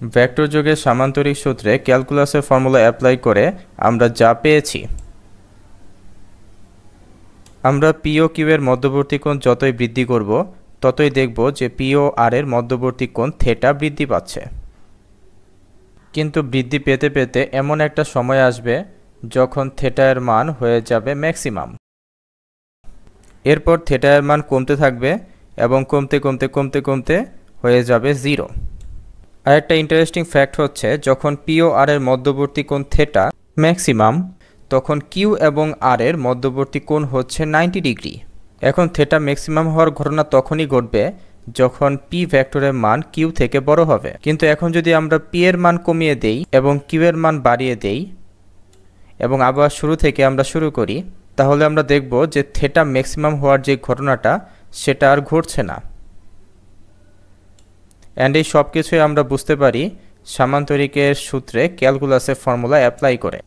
Vector যোগের সামান্তরিক সূত্রে ক্যালকুলাসের formula apply করে আমরা যা পেয়েছি, আমরা পি ও কিউ এর মধ্যবর্তী কোণ যতই বৃদ্ধি করব ততই দেখব যে পি ও আর এর মধ্যবর্তী কোণ থিটা বৃদ্ধি পাচ্ছে। কিন্তু বৃদ্ধি পেতে পেতে এমন একটা সময় আসবে যখন থিটা এর মান হয়ে যাবে ম্যাক্সিমাম। এরপর থিটা এর মান কমতে থাকবে এবং কমতে কমতে কমতে কমতে হয়ে যাবে 0। আরেকটা ইন্টারেস্টিং ফ্যাক্ট হচ্ছে, যখন পি ও আর এর মধ্যবর্তী কোণ থিটা ম্যাক্সিমাম, তখন কিউ এবং আর এর মধ্যবর্তী কোণ হচ্ছে 90 ডিগ্রি। এখন থিটা ম্যাক্সিমাম হওয়ার ঘটনা তখনই ঘটবে যখন পি ভেক্টরের মান কিউ থেকে বড় হবে। কিন্তু এখন যদি আমরা পি এর মান কমিয়ে দেই এবং কিউ এর মান বাড়িয়ে দেই এবং আবার শুরু থেকে আমরা শুরু করি, তাহলে আমরা দেখব যে থিটা ম্যাক্সিমাম হওয়ার যে ঘটনাটা সেটা আর ঘটছে না। অ্যান্ড এই সব কিছুই আমরা বুঝতে পারি সামান্তরিকের সূত্রে ক্যালকুলাসের ফর্মুলা অ্যাপ্লাই করে।